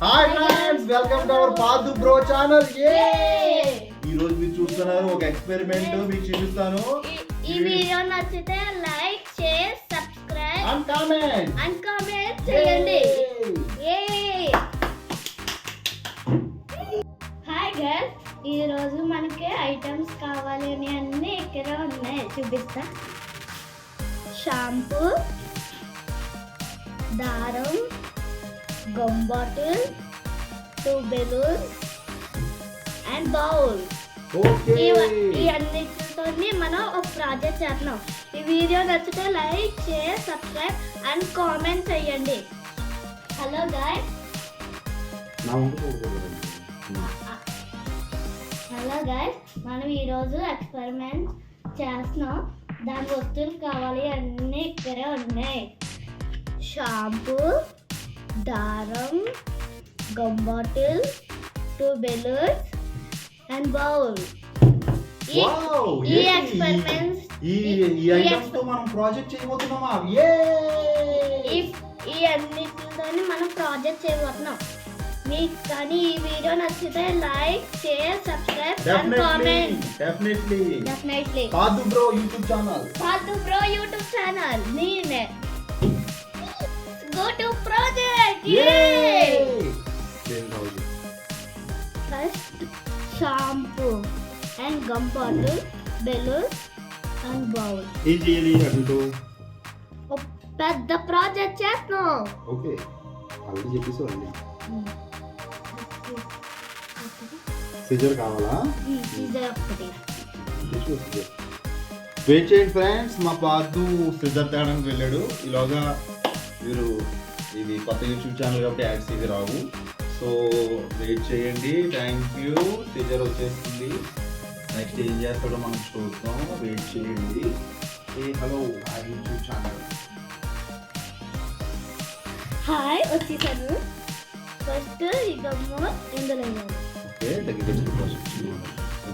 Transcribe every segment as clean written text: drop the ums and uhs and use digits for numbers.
Hi friends, welcome to our పాదు bro channel. ఈ రోజు మీరు చూస్తున్నారు ఒక ఎక్స్పెరిమెంట్ మీకు చూపిస్తాను. ఈ వీడియో నచ్చితే like, share, subscribe and comment చేయండి. హాయ్ గైస్, ఈ రోజు మనకి ఐటమ్స్ కావాలి అని అన్ని ఇక్కడ ఉన్నాయి, చూపిస్తా. షాంపూ, దారం, gum bottle, 2 balloons and bowl. ఈ అన్నిటితో మనం ఒక ప్రాజెక్ట్ చేస్తున్నాం. ఈ వీడియో నచ్చితే like, share, subscribe and comment చేయండి. హలో గైస్, మనం ఈరోజు ఎక్స్పెరిమెంట్ చేస్తున్నాం. దాని వస్తువులు కావాలి అన్నీ ఇక్కడే ఉన్నాయి. షాంపూ, దారం, gum bottle, 2 balloons and bowl. ఈ ఎక్స్పెరిమెంట్స్ మనం ప్రాజెక్ట్ చేయబోతున్నామా? ఈ అన్నిటితో మనం ప్రాజెక్ట్ చేయబోతున్నాం. మీకు కానీ ఈ వీడియో నచ్చితే like, share, subscribe and comment. Definitely పాదు బ్రో యూట్యూబ్ ఛానల్. నేనే go to project. First shampoo and gum bottle, balloon and bowl. ఏం చేయాలి అంటూ పెద్ద ప్రాజెక్ట్ చేస్తున్నాం. ఓకే, ఆల్రెడీ చెప్పేసారండి. సిజర్ కావాలా? సిజర్ ఒకటి. వెయిట్ చేయండి ఫ్రెండ్స్, మా పాదు సిజర్ తేడానికి వెళ్ళాడు. ఈలోగా మీరు ఇది కొత్త యూట్యూబ్ ఛానల్ కాబట్టి యాడ్స్ ఇది రావు. సో వెయిట్ చేయండి. Thank you. సిజర్ వచ్చేస్తుంది. నెక్స్ట్ ఏం చేస్తాడో మనం చూద్దాం. వెయిట్ చేయండి. Hello YouTube channel. హాయ్, వచ్చేసాను. ఫస్ట్ ఈ గమ్ము ఇందులో ఓకే, దగ్గర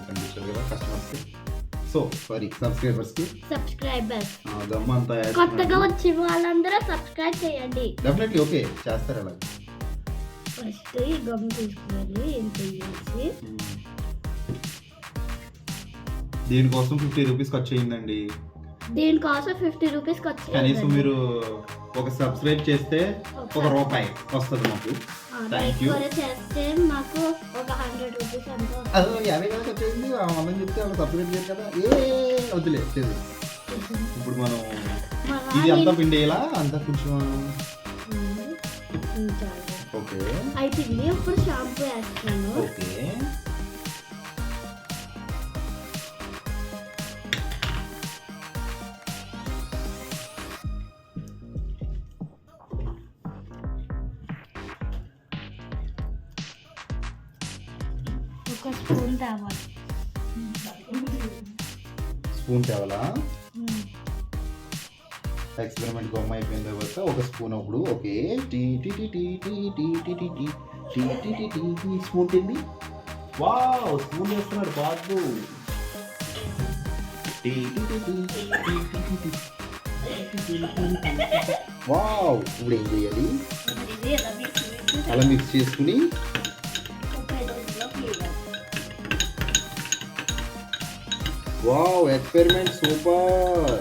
కనిపించారు కదా కస్టమర్స్కి. సో సారీ, సబ్స్క్రైబర్స్ గమ్మంతా కొత్తగా వచ్చి వాళ్ళందరూ సబ్స్క్రైబ్ చేయండి. డెఫినెట్లీ ఓకే చేస్తారు. అలా ఫస్ట్ ఈ గమ్ తీసుకుని ఇంత చేసి దీనికోసం 50 రూపీస్ ఖర్చు అయిందండి. దీనికోసం 50 రూపీస్ ఖర్చు. కనీసం మీరు ఒక సబ్స్క్రైబ్ చేస్తే ₹1 వస్తుంది మాకు. Thank you. చేస్తే మాకు ఒక 100 రూపీస్ అంతా. 50 వేలు ఖర్చు అయింది. మనం చెప్తే ఒక సబ్స్క్రైబ్ చేయరు కదా. వద్దులే. ఇప్పుడు మనం ఇది అంతా పిండేలా అంతా కొంచెం. ఓకే, అయిపోయింది. ఇప్పుడు షాంపూ వేస్తున్నాను. ఓకే, ఒక స్పూన్ తేవాలి. స్పూన్ తేవాలా? ఎక్స్పెరిమెంట్ బొమ్మ అయిపోయిన తర్వాత ఒక స్పూన్ అప్పుడు. ఓకే, టీ టీ టీ టీ టీ టీ టీ టీ టీ టీ టీ టీ టీ టీ స్పూన్ తిండి. వావ్, స్పూన్ వేస్తున్నాడు బాబు. టీ టీ టీ టీ టీ టీ టీ. వావ్, ఇప్పుడు ఏం చేయాలి? అలా మిక్స్ చేసుకుని వావ్, ఎక్స్పెరిమెంట్ సూపర్.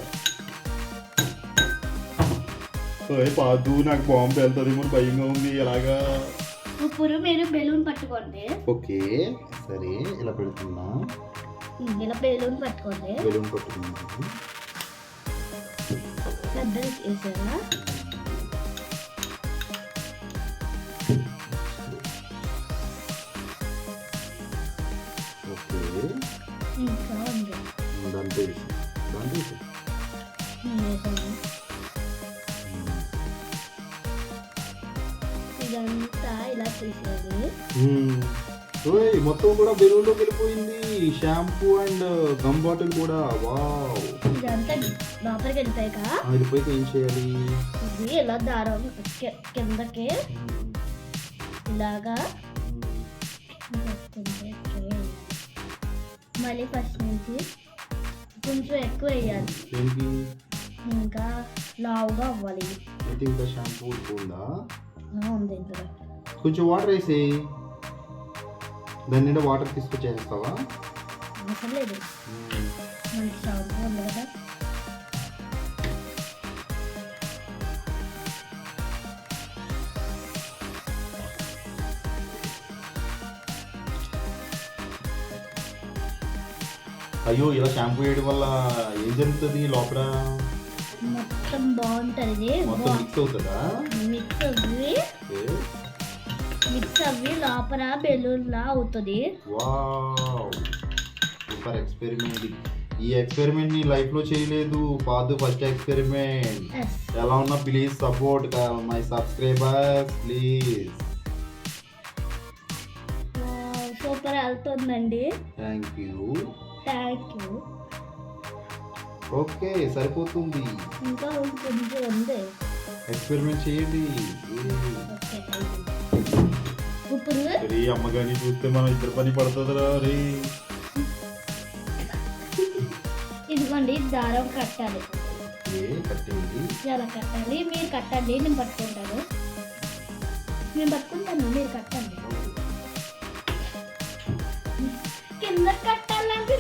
పాదు, నాకు బాంబు వెళ్తుందేమో భయంగా ఉంది. ఎలాగా? ఇప్పుడు మీరు బెలూన్ పట్టుకోండి. ఓకే, సరే, ఇలా పెడుతున్నా. ఇలా బెలూన్ పట్టుకోండి. బెలూన్ పట్టుకున్నా. పెద్దది వేసారా? ఓకే, ఇంకా ఉంది. దాంతో ఇదంతా ఇలా చేసేది. మొత్తం కూడా బెలూన్లో వెళ్ళిపోయింది. షాంపూ అండ్ గమ్ బాటిల్ కూడా. వావ్, ఇదంతా లోపలికి వెళ్ళిపోయాక వెళ్ళిపోయి ఏం చేయాలి? ఇది ఇలా దారం కిందకి ఇలాగా మళ్ళీ ఫస్ట్ నుంచి కొంచెం ఎక్కువ వేయాలి. ఇంకా లావుగా అవ్వాలి. ఇంకా షాంపూ ఉందా? ఉంది ఇందులో. కొంచెం వాటర్ వేసి దాని నిండా వాటర్ తీసుకొచ్చేస్తావా? అవసరం లేదు, మనకి షాంపూ ఉంది కదా. అయ్యో, ఇలా షాంపూ వేయడం వల్ల ఏం జరుగుతుంది లోపల? మొత్తం బాగుంటుంది, మొత్తం మిక్స్ అవుతుందా? మిక్స్ అవ్వి లోపల బెలూన్ లా అవుతుంది. Wow, super experiment. ఈ ఎక్స్పెరిమెంట్ ని లైఫ్ లో చేయలేదు, పాదు ఫస్ట్ ఎక్స్పెరిమెంట్. ఎలా ఉన్నా please support my subscribers please. Super వెళ్తుందండి. Thank you. ఓకే, సరిపోతుంది. ఇంకా కొంచెం ఉంది, ఎక్స్పెరిమెంట్ చేయండి. ఇప్పుడు అమ్మగారిని చూస్తే మనం ఇద్దరు పని పడుతుందిరా రే. ఇదిగోండి, దారం కట్టాలి. కట్టేది చాలా కట్టాలి. మీరు కట్టండి, నేను పట్టుకుంటాను. మీరు కట్టండి. కింద కట్టాలంటే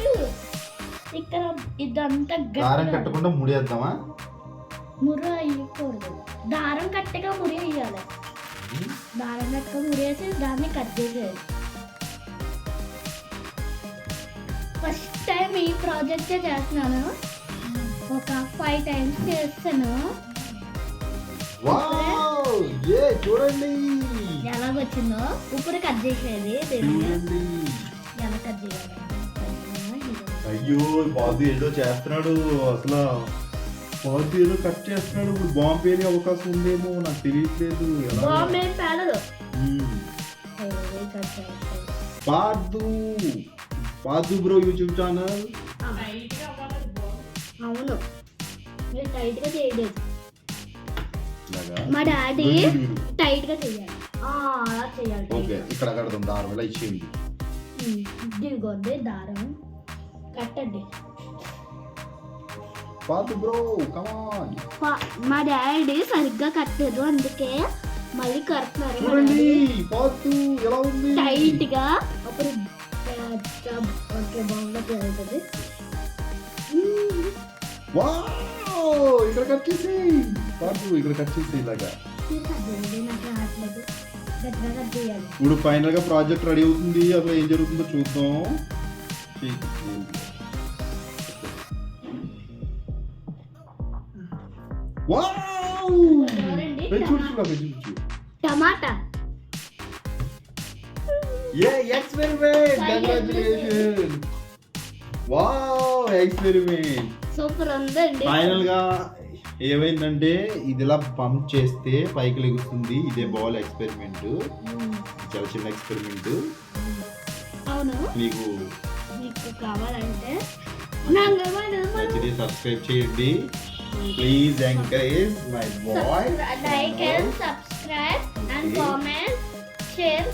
ఇక్కడ ఇదంతా దారం కట్టకుండా ముడేద్దామా? ముర్ర అయ్యకూడదు, దారం కట్టగా మురి వేయాలి. దారం కట్టగా మురేసి దాన్ని కట్ చేసేయాలి. ఫస్ట్ టైం ఈ ప్రాజెక్ట్ చేస్తున్నాను, ఒక 5 times చేస్తాను. చూడండి ఎలాగొచ్చిందో. ఇప్పుడు కట్ చేసేది ఎలా కట్ చేయాలి. అయ్యో, బాబు ఏదో చేస్తున్నాడు, అసలు బాబు ఏదో కట్ చేస్తున్నాడు. ఇప్పుడు బాంబు పేరే అవకాశం ఉందేమో, నాకు తెలియట్లేదు. బాంబే పేలదు. పాదు బ్రో యూట్యూబ్ ఛానల్. అవును, మీరు టైట్ గా చేయలేదు. మా డాడీ టైట్ గా చేయాలి. అలా చేయాలి. ఓకే, ఇక్కడ కడదాం. దారం ఇలా ఇచ్చేయండి. ఇదిగోండి దారం కట్టండి. పాదు బ్రో కమాన్. మా డాడీ సరిగ్గా కట్టలేదు, అందుకే మళ్ళీ కడుతున్నారు. చూడండి పాదు ఎలా ఉంది, టైట్ గా. అప్పుడు ఓకే, బాగుంది అవుతుంది. వావ్, ఇక్కడ కట్ చేసి పాదు, ఇక్కడ కట్ చేసి ఇలాగా. నాకు రావట్లేదు, గట్టిగా కట్ చేయాలి. ఇప్పుడు ఫైనల్ గా ప్రాజెక్ట్ రెడీ అవుతుంది. అసలు ఏం జరుగుతుందో చూద్దాం. టమాటా ఎక్స్పెరిమెంట్. వావ్, ఎక్స్పెరిమెంట్ సూపర్ ఉందండి. ఫైనల్ గా ఏమైందంటే ఇది ఇలా పంప్ చేస్తే పైకి లెగుస్తుంది. ఇదే బాల్ ఎక్స్పెరిమెంట్, చాలా చిన్న ఎక్స్పెరిమెంట్. అవును, మీకు కావాలంటే నచ్చితే సబ్స్క్రైబ్ చేయండి please. Encourage my boy. Like and subscribe and comment, share.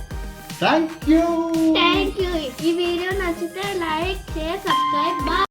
Thank you. ఈ వీడియో నచ్చితే లైక్, షేర్, సబ్స్క్రైబ్.